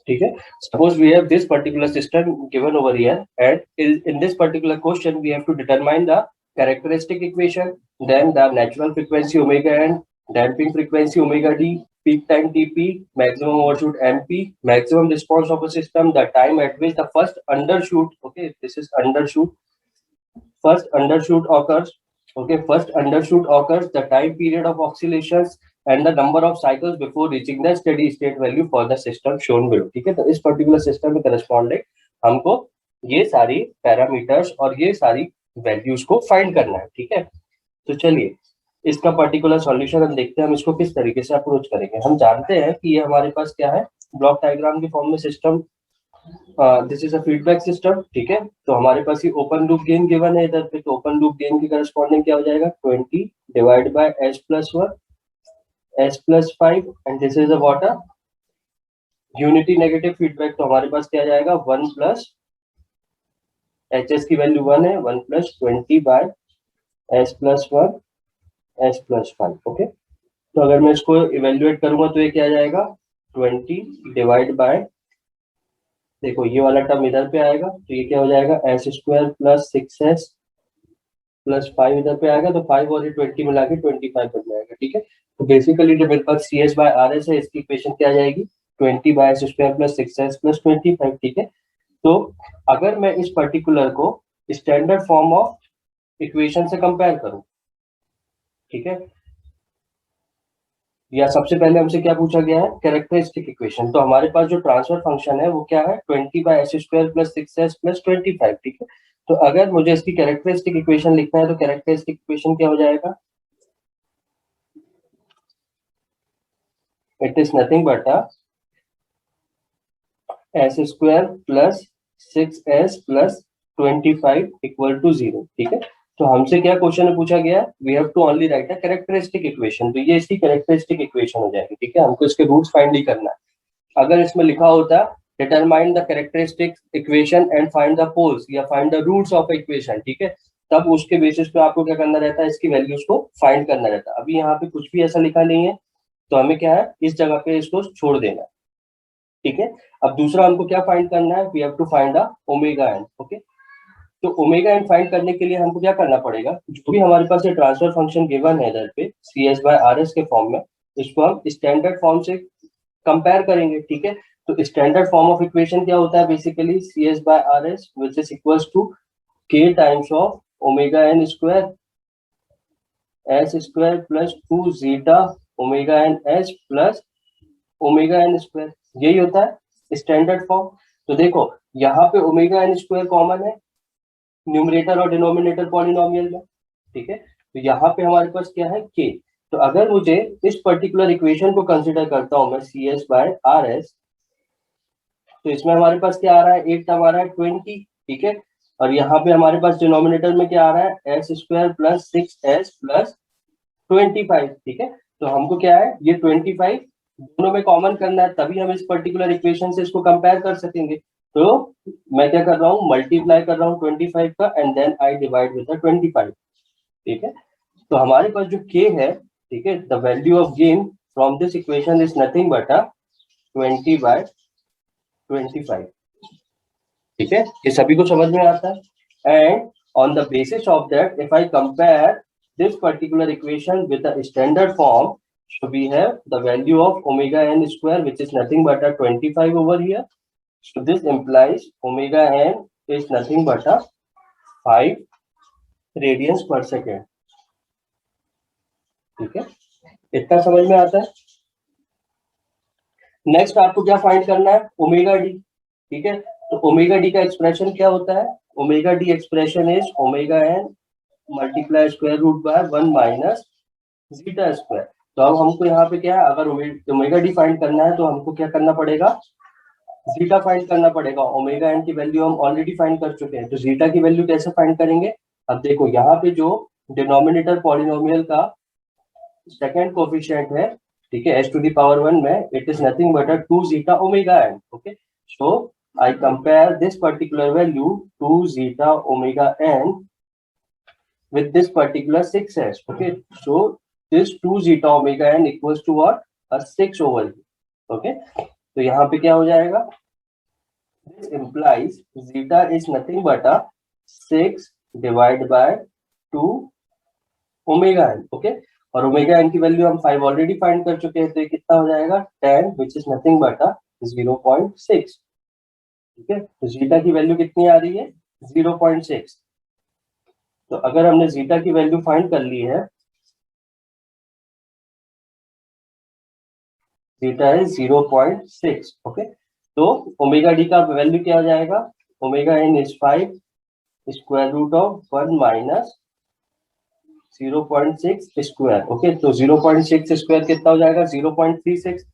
ठीक है. Suppose we have this particular system given over here, and in this particular question we have to determine the characteristic equation, then the natural frequency omega n, damping frequency omega d, peak time Tp, maximum overshoot MP, maximum response of a system, the time at which the first undershoot, okay, this is undershoot, first undershoot occurs, okay, first undershoot occurs, the time period of oscillations and the number of cycles before reaching the steady state value for the system shown below. ठीक है, तो इस particular system में corresponding हमको ये सारी parameters और ये सारी वैल्यूज को फाइंड करना है. ठीक है, तो चलिए इसका पर्टिकुलर सॉल्यूशन हम देखते हैं, हम इसको किस तरीके से अप्रोच करेंगे. हम जानते हैं कि ये हमारे पास क्या है, ब्लॉक डायग्राम के फॉर्म में system, this is a feedback system. ठीक है, तो हमारे पास ये ओपन लूप गेन गिवन है इधर पे, तो ओपन लूप गेन की करस्पॉन्डिंग क्या हो जाएगा, 20 divide by s+1 s+5 and this is a water unity negative feedback, तो हमारे पास क्या आ जाएगा 1 प्लस hs की वैल्यू 1 है, 1 plus 20 bye s+1 s+5. Okay, तो अगर मैं इसको इवेल्युएट करूंगा तो ये क्या आ जाएगा 20 डिवाइड बाय, देखो ये वाला टर्म इधर पे आएगा तो ये क्या हो जाएगा s² प्लस 6s प्लस 5 इधर पे आएगा, तो 5 और 20 मिला के 25 बन जाएगा. ठीक है, तो बेसिकली जो मेरे पास CS बाय RS है, इसकी इक्वेशन क्या आ जाएगी 20 bye s² plus 6s plus 25. ठीक है, तो अगर मैं इस पर्टिकुलर को स्टैंडर्ड फॉर्म ऑफ इक्वेशन से कंपेयर करूं, ठीक है, या सबसे पहले हमसे क्या पूछा गया है कैरेक्टरिस्टिक इक्वेशन, तो हमारे पास जो ट्रांसफर फंक्शन है वो क्या है 20 bye s² plus 6s plus 25. ठीक है, तो अगर मुझे इसकी कैरेक्टरिस्टिक इक्वेशन लिखना है तो कैरेक्टरिस्टिक इक्वेशन क्या हो जाएगा, it is nothing but s² plus 6s plus 25 equal to 0. ठीक है, तो हमसे क्या क्वेश्चन में पूछा गया, we have to only write a characteristic equation, तो ये इसकी कैरेक्टरिस्टिक इक्वेशन हो जाएगी. ठीक है, हमको इसके रूट्स फाइंड ही करना है. अगर इसमें लिखा होता determine the characteristic equation and find the poles या find the roots of equation, ठीक है, तब उसके बेसिस पे आपको क्या करना रहता है, इसकी वैल्यूज को फाइंड करना रहता है. अभी यहाँ पे कुछ भी ऐसा लिखा नहीं है, तो हमें क्या है इस जगह पे इसको छोड़ देना है. ठीक है, अब दूसरा हमको क्या फाइंड करना है, we have to find the omega n. Okay, तो ओमेगा एन फाइंड करने के लिए हमको क्या करना पड़ेगा, जो भी हमारे पास ये ट्रांसफर फंक्शन गिवन है इधर पे CS बाय RS के फॉर्म में, इसको हम स्टैंडर्ड फॉर्म से कंपेयर करेंगे. ठीक है, तो स्टैंडर्ड फॉर्म ऑफ इक्वेशन क्या होता है, basically CS by RS which is equals to k times of omega n square s² plus 2 zeta omega n s plus omega n square, यही होता है स्टैंडर्ड फॉर्म. तो देखो यहाँ पे ओमेगा एन स्क्वायर कॉमन है न्यूमरेटर और denominator polynomial में. ठीक है, तो यहाँ पे हमारे पास क्या है k, तो अगर मुझे इस पर्टिकुलर इक्वेशन को कंसिडर करता हूं मैं CS बाय RS, तो इसमें हमारे पास क्या आ रहा है, एक टर्म आ रहा है 20. ठीक है, और यहाँ पे हमारे पास डिनोमिनेटर में क्या आ रहा है s² प्लस 6s प्लस 25. ठीक है, तो हमको क्या है ये 25 दोनों में कॉमन करना है, तभी हम इस पर्टिकुलर इक्वेशन से इसको कंपेयर कर सकेंगे. तो मैं क्या कर रहा हूँ, मल्टीप्लाई कर रहा हूँ 25 का and then I divide with the 25. ठीक है, तो हमारे पास जो k है, ठीक है, the value of gain from this equation is nothing but 20 by 25. ठीक है, ये सभी को समझ में आता है. And on the basis of that if I compare this particular equation with the standard form, so we have the value of omega n square which is nothing but a 25 over here. So this implies omega n is nothing but a 5 radians per second. ठीक है, इतना समझ में आता है. Next आपको क्या find करना है, ओमेगा डी. ठीक है, तो ओमेगा डी का एक्सप्रेशन क्या होता है, omega d expression is omega n multiply square root by 1 minus zeta square. तो अब हमको यहाँ पे क्या है, अगर ओमेगा डी फाइंड करना है तो हमको क्या करना पड़ेगा, जीटा फाइंड करना पड़ेगा. ओमेगा एन की वैल्यू हम ऑलरेडी फाइंड कर चुके हैं, तो जीटा की वैल्यू कैसे फाइंड करेंगे. अब देखो यहाँ पे जो डिनोमिनेटर पॉलिनोमियल का सेकेंड कोफिशिएंट है, ठीक है, s टू द पावर 1 में, it is nothing but 2 zeta omega n. Okay, so I compare this particular value 2 zeta omega n with this particular 6s. Okay, so this 2 zeta omega n equals to what, a 6 over here. Okay, तो यहाँ पे क्या हो जाएगा, this implies zeta is nothing but 6 divide by 2 omega n. Okay, और omega n की value हम 5 already find कर चुके हैं, तो ये कितना हो जाएगा 10 विच इज नथिंग बट 0.6। ठीक है, तो जीटा की वैल्यू कितनी आ रही है 0.6। तो अगर हमने जीटा की वैल्यू फाइंड कर ली है, जीटा इज 0.6। ओके, तो ओमेगा डी का वैल्यू क्या हो जाएगा, omega n is 5 square root of 1 minus 0.6 square. Okay, तो 0.6 स्क्वायर कितना हो जाएगा 0.36।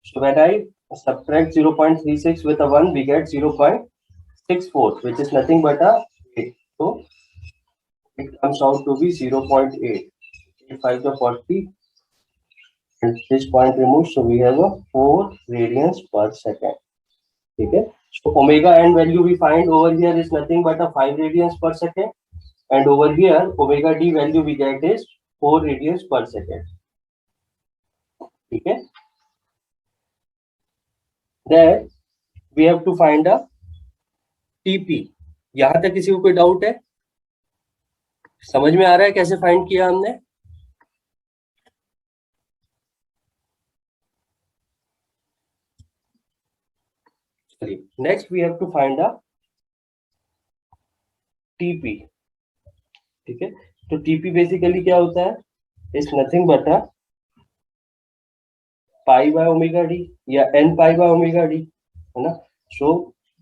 So when I subtract 0.36 with a 1, we get 0.64, which is nothing but a 8. So it comes out to be 0.8. 5 to 40, and this point removed, so we have a 4 radians per second. Okay, so omega n value we find over here is nothing but a 5 radians per second, and over here omega d value we get is 4 radians per second. Okay, then we have to find a TP. यहां तक किसी को कोई doubt है, समझ में आ रहा है कैसे फाइंड किया हमने? Next we have to find a TP. ठीक है, तो टीपी बेसिकली क्या होता है, is nothing but a pi by omega d या n pi by omega d, है ना। सो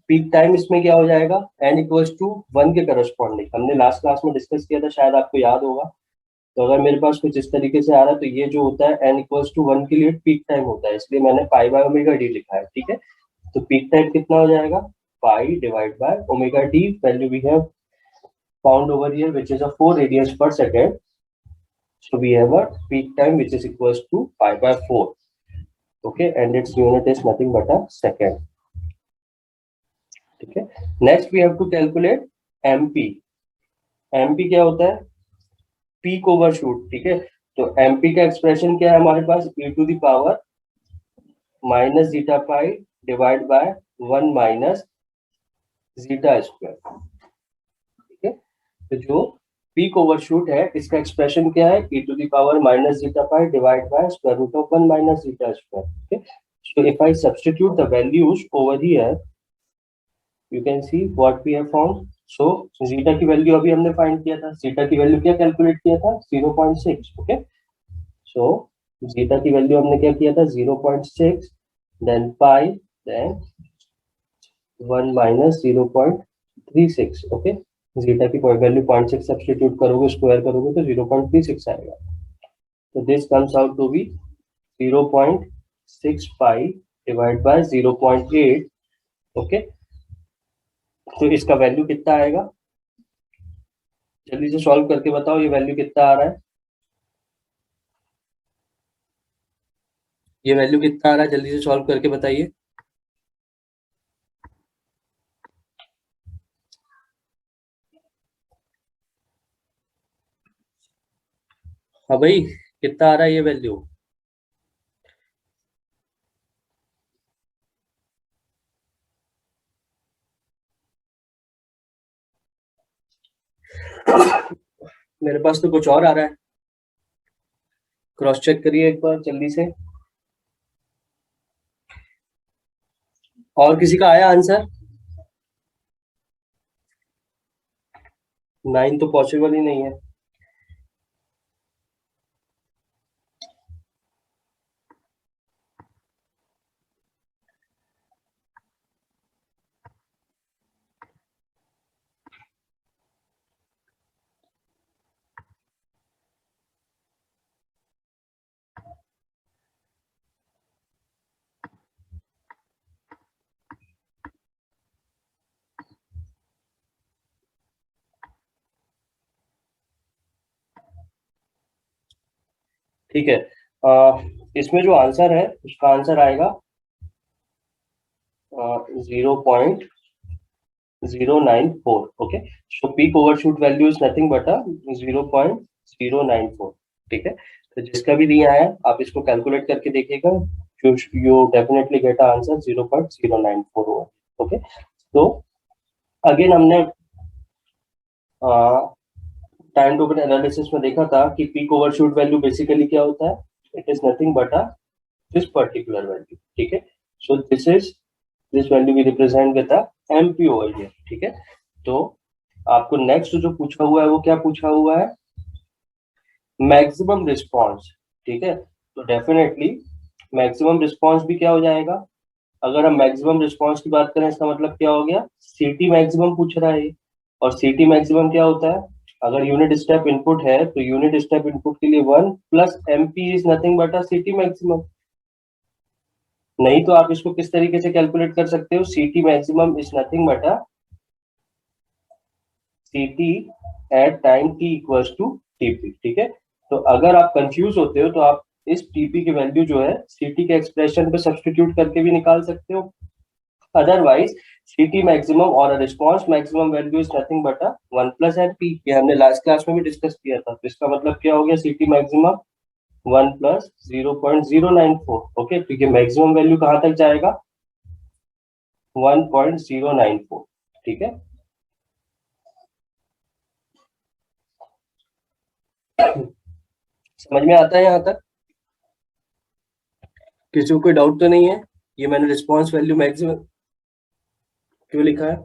पीक टाइम इसमें क्या हो जाएगा, एन इक्वल्स टू 1 के करस्पॉन्डिंग। हमने लास्ट क्लास में डिस्कस किया था, शायद आपको याद होगा। तो अगर मेरे पास कुछ इस तरीके से आ रहा है, तो ये जो होता है एन इक्वल्स टू 1 के लिए पीक टाइम होता है, इसलिए मैंने पाई बाय ओमेगा डी लिखा है। ठीक है, तो पीक टाइम कितना हो जाएगा, pi divide by omega d, value we have found over here which is a 4 radians per second. So we have a peak time which is equals to pi by 4। Okay, and it's unit is nothing but a second. ठीक है, next we have to calculate MP. MP क्या होता है, peak overshoot. ठीक है, तो MP का expression क्या है हमारे पास, e to the power minus zeta pi divide by 1 minus zeta square. ठीक है, तो जो पीक ओवरशूट है इसका एक्सप्रेशन क्या है, e to the power minus zeta pi divide by square root of 1 minus zeta square. ठीक है, so if I substitute the values over here, you can see what we have found. So zeta की value अभी हमने find किया था, zeta की value क्या calculate किया था 0.6। ओके, सो जीटा की वैल्यू हमने क्या किया था 0.6, then pi, then 1 minus 0.36। Okay, zeta की वैल्यू 0.6 सब्स्टिट्यूट करोगे, स्क्वायर करोगे तो 0.36 आएगा। तो this comes out to be 0.6 pi divide by 0.8। Okay, तो इसका वैल्यू कितना आएगा, जल्दी से सॉल्व करके बताओ, ये वैल्यू कितना आ रहा है, ये वैल्यू कितना आ रहा है, जल्दी से सॉल्व करके बताइए। हाँ भाई, कितना आ रहा है ये वैल्यू? मेरे पास तो कुछ और आ रहा है, क्रॉस चेक करिए एक बार जल्दी से। और किसी का आया आंसर? 9 तो पॉसिबल ही नहीं है। ठीक है, इसमें जो आंसर है उसका आंसर आएगा 0.094। Okay, so peak overshoot value is nothing but 0.094। ठीक है, तो जिसका भी दिया है आप इसको कैलकुलेट करके देखिएगा, you definitely get an answer 0.094 over. Okay, so again हमने टाइम टोकन एनालिसिस में देखा था कि पीक ओवरशूट वैल्यू बेसिकली क्या होता है, it is nothing but this particular value. ठीक है, so this value we represent with the MP over here. ठीक है, तो आपको नेक्स्ट जो पूछा हुआ है वो क्या पूछा हुआ है, मैक्सिमम रिस्पॉन्स. ठीक है, तो डेफिनेटली मैक्सिमम रिस्पॉन्स भी क्या हो जाएगा, अगर हम मैक्सिमम रिस्पॉन्स की बात करें इसका मतलब क्या हो गया, सीटी मैक्सिमम पूछ रहा है. और सीटी मैक्सिमम क्या होता है, अगर यूनिट स्टेप इनपुट है तो यूनिट स्टेप इनपुट के लिए 1 plus MP is nothing but सीटी मैक्सिमम. नहीं तो आप इसको किस तरीके से कैलकुलेट कर सकते हो, CT maximum is nothing but CT at time t equals to TP. ठीक है, तो अगर आप कंफ्यूज होते हो तो आप इस टीपी की वैल्यू जो है सीटी के एक्सप्रेशन पे सब्स्टिट्यूट करके भी निकाल सकते हो. अदरवाइज सीटी मैक्सिमम और response maximum value is nothing but 1 plus MP. ये हमने लास्ट क्लास में भी डिस्कस किया था. तो इसका मतलब क्या हो गया, सीटी मैक्सिमम 1 प्लस 0.094. ओके, तो ये मैक्सिमम वैल्यू कहां तक जाएगा, 1.094. ठीक है, समझ में आता है यहाँ तक, किसी को कोई डाउट तो नहीं है. ये मैंने रिस्पॉन्स वैल्यू मैक्सिमम क्यों लिखा है,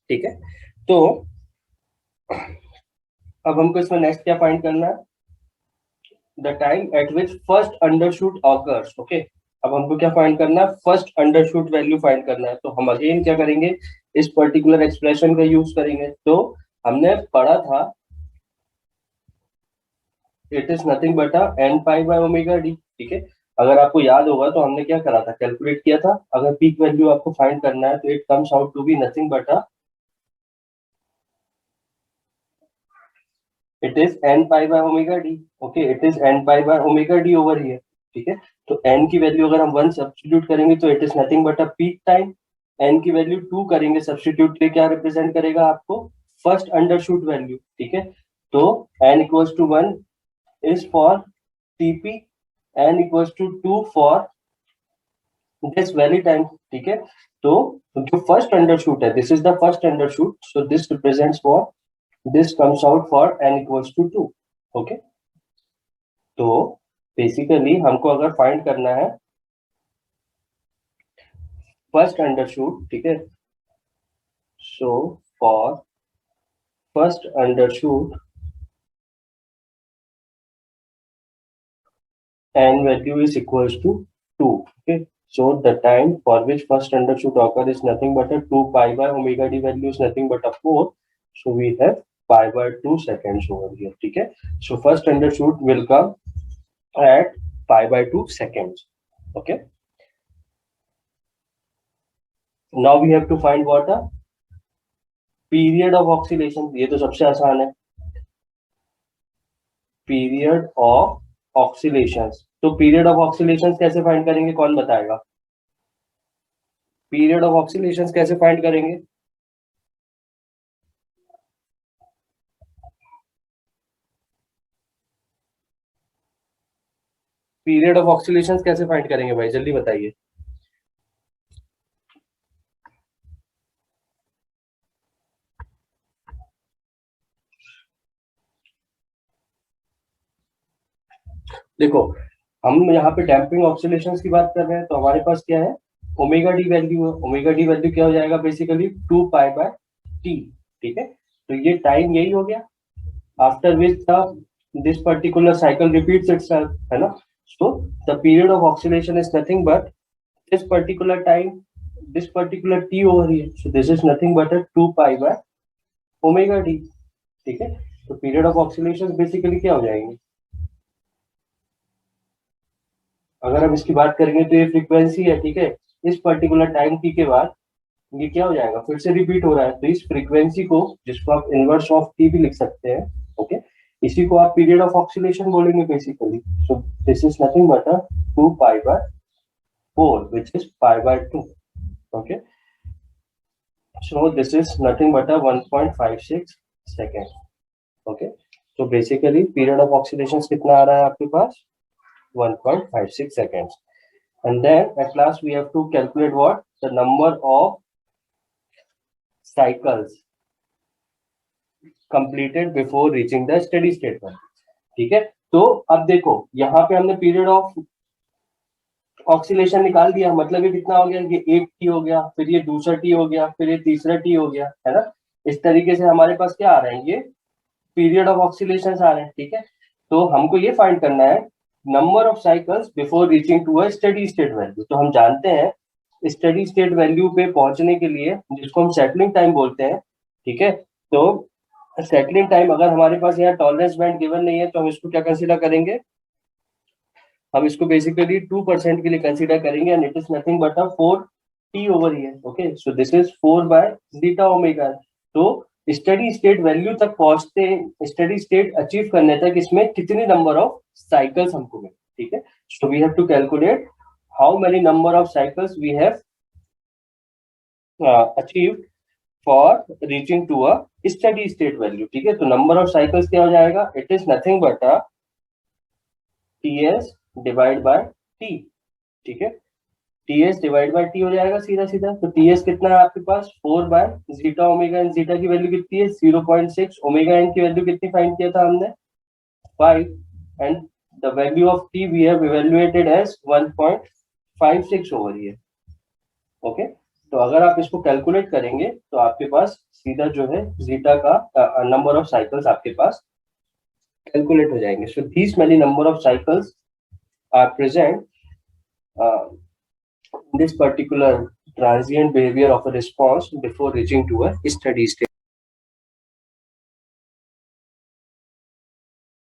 ठीक है. तो अब हमको इसमें नेक्स्ट क्या फाइंड करना है, the time at which first undershoot occurs. Okay, अब हमको क्या फाइंड करना है, फर्स्ट अंडरशूट वैल्यू फाइंड करना है. तो हम अगेन क्या करेंगे, इस पर्टिकुलर एक्सप्रेशन का यूज करेंगे. तो हमने पढ़ा था it is nothing but n pi by omega d. ठीक है, अगर आपको याद होगा तो हमने क्या करा था, कैलकुलेट किया था. अगर पीक वैल्यू आपको फाइंड करना है तो it comes out to be nothing but it is n pi by omega d. Okay, it is n pi by omega d over here. ठीक है, तो एन की वैल्यू अगर हम 1 सब्स्टिट्यूट करेंगे तो it is nothing but peak time. N की value 2 करेंगे सब्स्टिट्यूट, के क्या रिप्रेजेंट करेगा आपको, फर्स्ट अंडरशूट वैल्यू. ठीक है, तो n equals to 1 is for TP, n equals to 2 for this very time. ठीक है, तो जो फर्स्ट अंडरशूट है, this is the first undershoot, so this represents for, this comes out for n equals to 2. Okay, तो basically हमको अगर find करना है फर्स्ट अंडरशूट, ठीक है, so for first undershoot n value is equals to 2. Okay, so the time for which first undershoot occur is nothing but a 2 pi by omega d value is nothing but a 4. So we have pi by 2 seconds over here. Okay, so first undershoot will come at pi by 2 seconds. Okay, now we have to find what a period of oscillation. ये तो सबसे आसान है, period of ऑक्सीलेशंस. तो period of ऑक्सीलेशंस कैसे find करेंगे, कौन बताएगा, पीरियड ऑफ ऑक्सीलेशंस कैसे फाइंड करेंगे, पीरियड ऑफ ऑक्सीलेशंस कैसे फाइंड करेंगे भाई, जल्दी बताइए. देखो, हम यहाँ पे डैम्पिंग ऑक्सीलेशंस की बात कर रहे हैं, तो हमारे पास क्या है, ओमेगा डी वैल्यू है. ओमेगा डी वैल्यू क्या हो जाएगा, बेसिकली 2 पाई बाय टी. ठीक है, तो ये टाइम यही हो गया after which this particular cycle repeats itself, है ना. So the period of oscillation is nothing but this particular time, this particular T over here. So this is nothing but 2 pi by omega d. ठीक है, तो period of oscillation basically क्या हो जाएंगे, अगर हम इसकी बात करेंगे तो ये फ्रीक्वेंसी है. ठीक है, इस पर्टिकुलर टाइम टी के बाद ये क्या हो जाएगा, फिर से रिपीट हो रहा है. तो इस फ्रीक्वेंसी को, जिसको आप इनवर्स ऑफ टी भी लिख सकते हैं, ओके, इसी को आप पीरियड ऑफ ऑक्सीलेशन बोलेंगे basically. So this is nothing but 2 pi by 4 which is pi by 2. Okay, so this is nothing but 1.56 seconds. Okay, तो बेसिकली पीरियड ऑफ ऑक्सीडेशन कितना आ रहा है आपके पास 1.56 seconds. And then at last we have to calculate what the number of cycles completed before reaching the steady state value. ठीक है, तो अब देखो यहाँ पे हमने पीरियड ऑफ ऑक्सीलेशन निकाल दिया, मतलब ये कितना हो गया, ये एक टी हो गया, फिर ये दूसरा टी हो गया, फिर ये तीसरा टी हो गया, है ना। इस तरीके से हमारे पास क्या आ रहा है, ये पीरियड ऑफ ऑक्सीलेशन आ रहे हैं। ठीक है, तो हमको ये फाइंड करना है number of cycles before reaching to a steady state value. तो हम जानते हैं स्टेडी स्टेट वैल्यू पे पहुंचने के लिए, जिसको हम सेटलिंग टाइम बोलते हैं, ठीक है, तो सेटलिंग टाइम अगर हमारे पास यहाँ टॉलरेंस बैंड गिवन नहीं है तो हम इसको क्या कंसीडर करेंगे, हम इसको बेसिकली 2% के लिए कंसीडर करेंगे, and it is nothing but a 4t over here. Okay, so this is 4/zeta omega. तो स्टेडी स्टेट वैल्यू तक पहुंचते, स्टेडी स्टेट अचीव करने तक इसमें कितनी नंबर ऑफ साइकिल्स हमको मिले। ठीक है, so we have to calculate how many number of cycles we have achieved for reaching to a steady state value. ठीक है, तो नंबर ऑफ साइकिल्स क्या हो जाएगा, it is nothing but a ts divide by t। ठीक है, ts divide by t हो जाएगा सीधा सीधा। तो ts कितना है आपके पास 4/zeta ओमेगा एन। जीटा की वैल्यू कितनी है 0.6, ओमेगा एन की वैल्यू कितनी फाइंड किया था हमने 5, and the value of t we have evaluated as 1.56 over here. Okay, तो अगर आप इसको कैलकुलेट करेंगे तो आपके पास सीधा जो है जीटा का नंबर ऑफ साइकिल्स आपके पास कैलकुलेट हो जाएंगे। So this many number of cycles are present in this particular transient behavior of a response before reaching to a steady state.